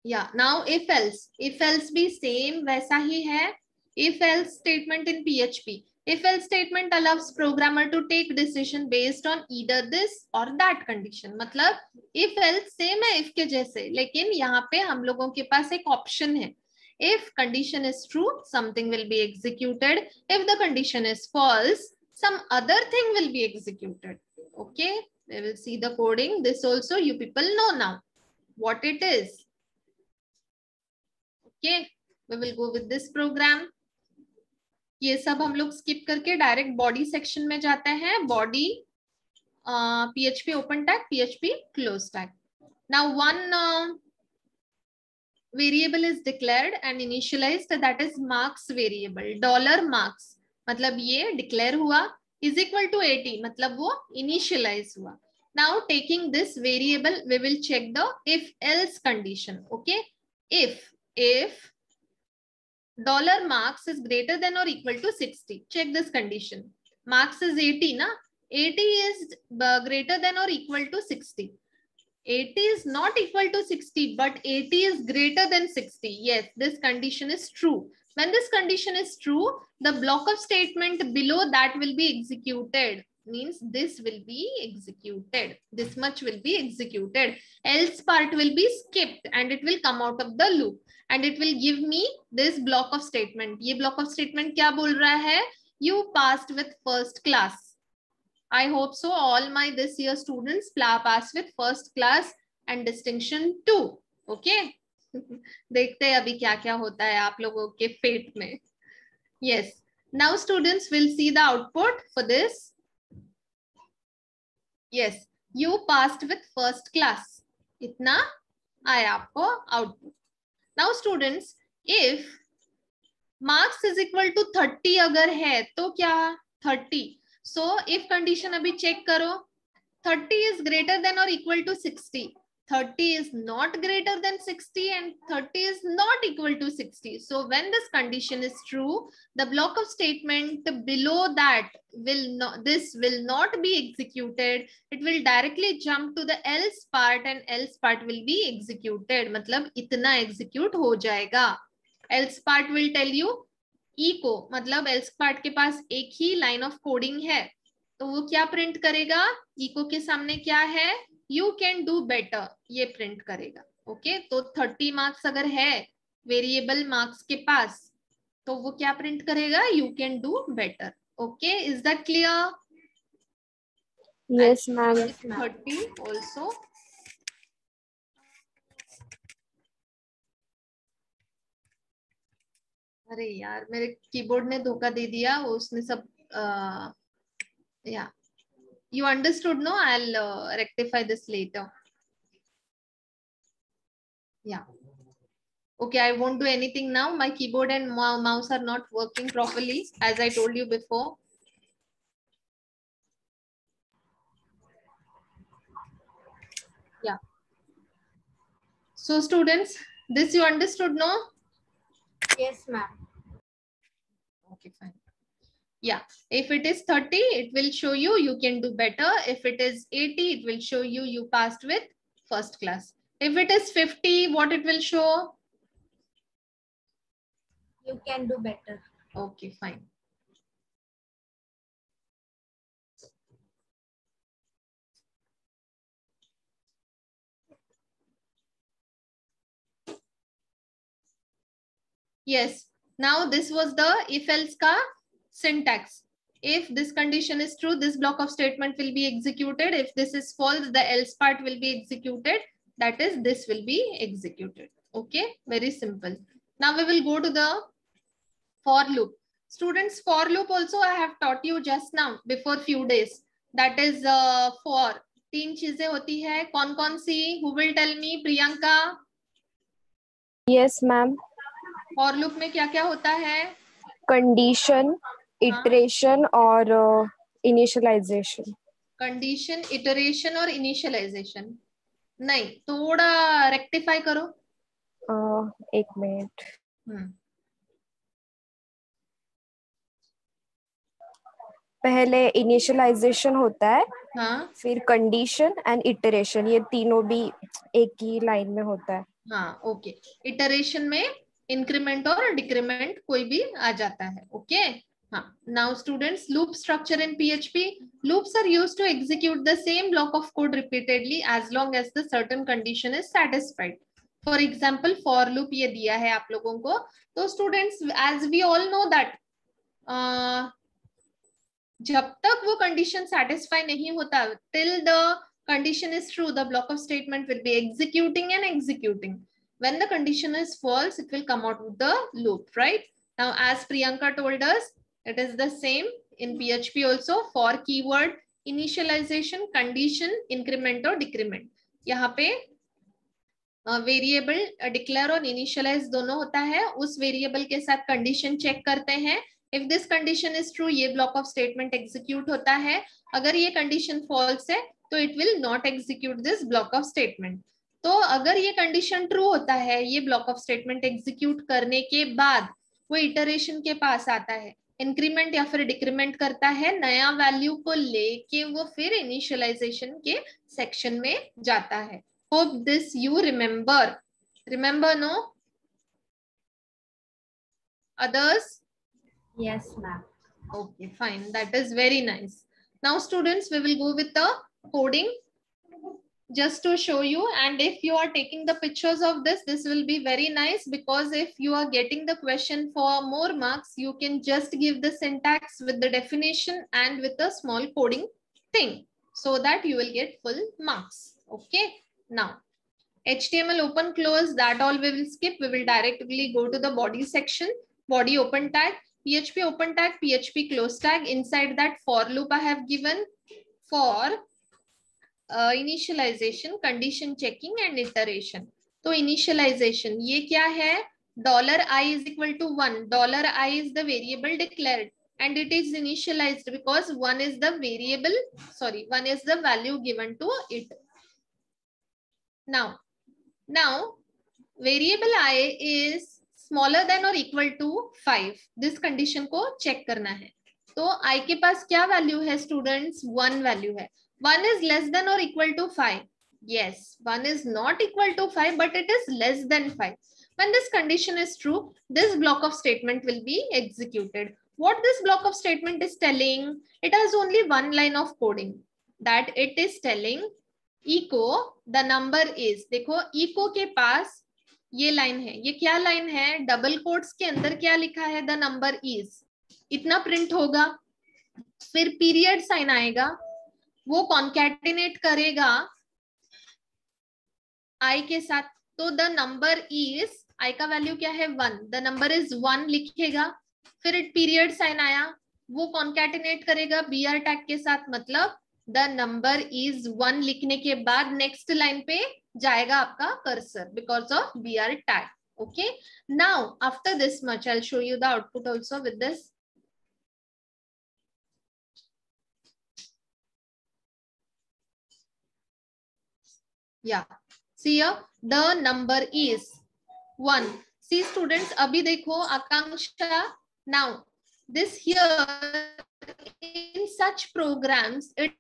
Yeah. Now if else भी same वैसा ही है. If else statement in PHP. If else statement allows programmer to take decision based on either this or that condition. मतलब if else same है if के जैसे, लेकिन यहाँ पे हम लोगों के पास एक option है. If condition is true, something will be executed. If the condition is false, some other thing will be executed. Okay, we will see the coding. This also you people know now what it is. Okay, we will go with this program. ये सब हम लोग skip करके direct body section में जाते हैं. Body PHP open tag, PHP close tag. Now one variable is declared and initialized, that is marks variable. $marks मतलब ये declare हुआ is equal to 80 मतलब वो initialize हुआ. Now taking this variable, we will check the if else condition. Okay, if $marks is greater than or equal to 60. Check this condition. Marks is 80 na? 80 is greater than or equal to 60. 80 is not equal to 60, but 80 is greater than 60. Yes, this condition is true. When this condition is true, the block of statement below that will be executed. Means this will be executed. This much will be executed. Else part will be skipped and it will come out of the loop. And it will give me this block of statement. ये block of statement क्या बोल रहा है? You passed with first class. I hope so. All my this year students passed with first class and distinction 2. Okay. देखते हैं अभी क्या क्या होता है आप लोगों के fate में. Yes. Now students will see the output for this. Yes. You passed with first class. इतना आया आपको output. Now students, if marks is equal to 30 अगर है तो क्या 30. So if condition अभी check करो, 30 is greater than or equal to 60. 30 is not greater than 60 and 30 is not equal to 60. So when this condition is true, the block of statement below that will not, this will not be executed. It will directly jump to the else part and else part will be executed. मतलब इतना execute हो जाएगा. Else part will tell you echo, मतलब else part के पास एक ही line of coding है. तो वो क्या प्रिंट करेगा? echo के सामने क्या है? यू कैन डू बेटर ये प्रिंट करेगा. ओके तो 30 मार्क्स अगर है वेरिएबल मार्क्स के पास तो वो क्या प्रिंट करेगा, you can do better. Okay is that clear? Yes, ma'am. 30 also. अरे यार मेरे कीबोर्ड ने धोखा दे दिया, वो उसने सब या you understood, no? I'll rectify this later. Yeah. Okay, I won't do anything now. My keyboard and mouse are not working properly, as I told you before. Yeah. So students, this you understood, no? Yes, ma'am. Okay, fine. Yeah, if it is 30, it will show you you can do better. If it is 80, it will show you you passed with first class. If it is 50, what it will show? You can do better. Okay, fine. Yes, now this was the if-else ka syntax. If this condition is true, this block of statement will be executed. If this is false, the else part will be executed. That is, this will be executed. Okay, very simple. Now we will go to the for loop. Students, for loop also I have taught you just now before few days. That is for. तीन चीजें होती है, कौन कौन सी? Who will tell me? Priyanka. Yes, ma'am. For loop में क्या क्या होता है? Condition, iteration और initialization. कंडीशन, इटरेशन और इनिशियलाइजेशन. नहीं, थोड़ा रेक्टिफाई करो. एक मिनट. पहले इनिशियलाइजेशन होता है, हाँ फिर कंडीशन एंड इटरेशन, ये तीनों भी एक ही लाइन में होता है. हाँ ओके. इटरेशन में इंक्रीमेंट और डिक्रीमेंट कोई भी आ जाता है. ओके हाँ. Now students, loop structure in PHP. Loops are used to execute the same block of code repeatedly as long as the certain condition is satisfied. For example for loop ये दिया है आप लोगों को. तो students, as we all know that जब तक वो कंडीशन सेटिस्फाई नहीं होता, till the condition is true, the block of statement will be executing and executing. When the condition is false, it will come out with the loop, right? Now, as Priyanka told us, it is the same in PHP also. For keyword, initialization, condition, increment or decrement. यहाँ पे variable declare और initialise दोनों होता है. उस variable के साथ condition check करते हैं. If this condition is true, ये ब्लॉक ऑफ स्टेटमेंट एग्जीक्यूट होता है. अगर ये कंडीशन फॉल्स है तो it will not execute this block of statement. तो अगर ये कंडीशन ट्रू होता है, ये ब्लॉक ऑफ स्टेटमेंट एग्जीक्यूट करने के बाद वो इटरेशन के पास आता है, इंक्रीमेंट या फिर डिक्रीमेंट करता है, नया वैल्यू को लेके वो फिर इनिशियलाइजेशन के सेक्शन में जाता है. Hope this you remember. Remember, no? Others? Yes, ma'am. Okay, fine. That is very nice. Now, students, we will go with the coding just to show you. And if you are taking the pictures of this, this will be very nice, because if you are getting the question for more marks, you can just give the syntax with the definition and with a small coding thing, so that you will get full marks. Okay. Now, HTML open close, that all we will skip. We will directly go to the body section. Body open tag, PHP open tag, PHP close tag. Inside that for loop I have given for initialization, condition checking and iteration. तो initialization ये क्या है? $I is equal to 1. $I is the variable declared and it is initialized because 1 is the variable, sorry, 1 is the value given to it. Now variable I is smaller than or equal to 5. This condition को check करना है. तो I के पास क्या value है students? 1 value है. 1 is less than or equal to 5. Yes, 1 is not equal to 5, but it is less than 5. When this condition is true, this block of statement will be executed. What this block of statement is telling? It has only one line of coding. That it is telling echo the number is, देखो eco के पास ये line है, ये क्या line है, double quotes के अंदर क्या लिखा है, द नंबर इज, इतना प्रिंट होगा, फिर पीरियड साइन आएगा, वो कॉन्कैटिनेट करेगा आई के साथ, तो द नंबर इज, आई का वैल्यू क्या है 1, द नंबर इज 1 लिखेगा, फिर इट पीरियड साइन आया, वो कॉन्कैटिनेट करेगा बीआर टैग के साथ, मतलब द नंबर इज 1 लिखने के बाद नेक्स्ट लाइन पे जाएगा आपका cursor because of BR tag. Okay, now after this much I'll show you the output also with this. Yeah, see here the number is 1. See students, abhi dekho Akanksha, now this here in such programs it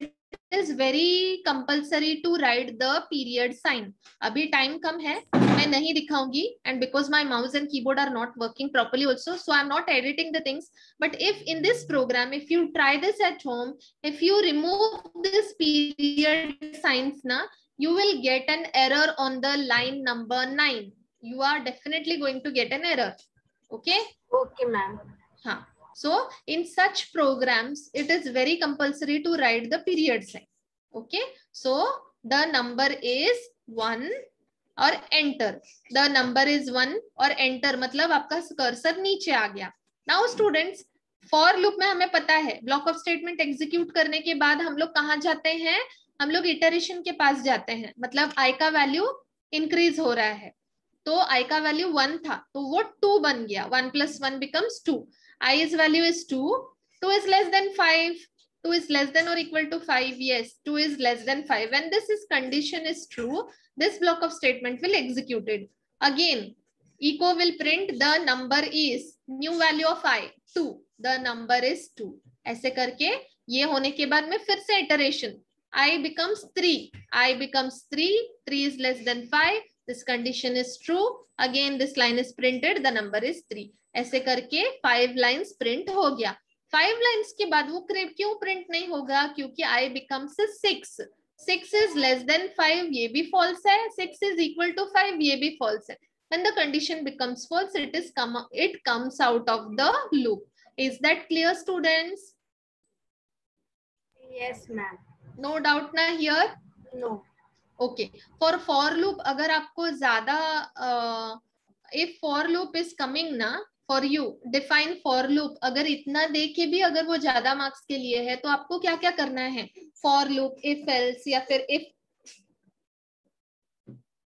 is very compulsory to write the period sign. Abhi time kam hai, main nahi dikhaungi, and because my mouse and keyboard are not working properly also, so I'm not editing the things. But if in this program, if you try this at home, if you remove this period signs na, you will get an error on the line number 9. You are definitely going to get an error. Okay? Okay, ma'am. हाँ. So in such programs, it is very compulsory to write the period sign. Okay. So the number is 1 और enter. The number is 1 और enter मतलब आपका cursor नीचे आ गया. Now students, for loop में हमें पता है block of statement execute करने के बाद हम लोग कहाँ जाते हैं, हम लोग iteration के पास जाते हैं, मतलब i का value increase हो रहा है, तो i का value 1 था तो वो 2 बन गया, 1 plus 1 becomes 2. i's value is 2, 2 is less than 5, 2 is less than or equal to 5, yes, 2 is less than 5. When this is condition is true, this block of statement will execute it. Again, echo will print the number is, new value of I, 2, the number is 2. ऐसे करके ये होने के बाद में फिर से iteration, I becomes 3, I becomes 3, 3 is less than 5, this condition is true, again this line is printed, the number is 3. ऐसे करके 5 lines print हो गया. 5 lines के बाद वो क्यों print नहीं होगा, क्योंकि I becomes 6. 6 is less than 5, ये भी false है, 6 is equal to 5, ये भी false है. When the condition becomes false, it comes out of the loop. Is that clear, students? Yes, ma'am. No doubt na here? No. Okay. For loop, अगर आपको ज़्यादा if for loop is coming ना, for you, define for loop, अगर इतना दे के भी अगर वो ज्यादा मार्क्स के लिए है तो आपको क्या क्या करना है, for loop, if else या फिर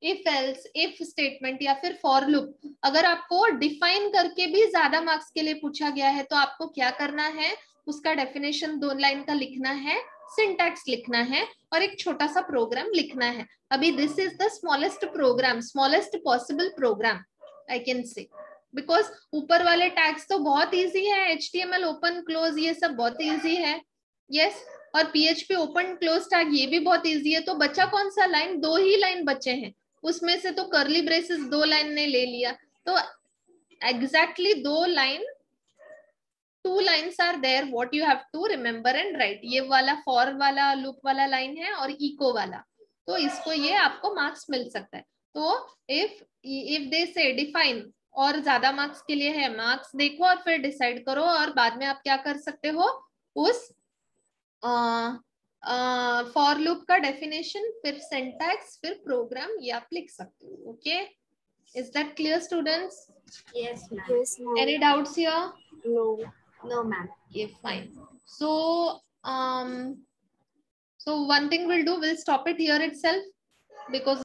if else, if statement या फिर for loop, अगर आपको define करके भी ज्यादा मार्क्स के लिए पूछा गया है तो आपको क्या करना है, उसका डेफिनेशन 2 लाइन का लिखना है, सिंटैक्स लिखना है और एक छोटा सा प्रोग्राम लिखना है. अभी this is the smallest program, smallest possible program I can say, because ऊपर वाले टैग्स तो बहुत इजी है, HTML ओपन क्लोज ये सब बहुत इजी है, यस, और PHP ओपन क्लोज टैग ये भी बहुत इजी है. तो बच्चा कौन सा लाइन, 2 ही लाइन बचे हैं, उसमें से तो कर्ली ब्रेसेस 2 लाइन ने ले लिया, तो exactly 2 line, 2 lines are there, what you have to remember and write. ये वाला for वाला loop वाला लाइन है और echo वाला, तो इसको ये आपको मार्क्स मिल सकता है. तो if they say define और ज्यादा मार्क्स के लिए है, मार्क्स देखो और फिर डिसाइड करो, और बाद में आप क्या कर सकते हो, उस फॉर लूप का डेफिनेशन, फिर सिंटैक्स, फिर प्रोग्राम ये आप लिख सकते हो. Okay, is that clear students? Yes, ma'am. Yes, ma'am. Any doubts here? No. No, ma'am. Okay, fine. So so one thing we'll do, we'll stop it here itself because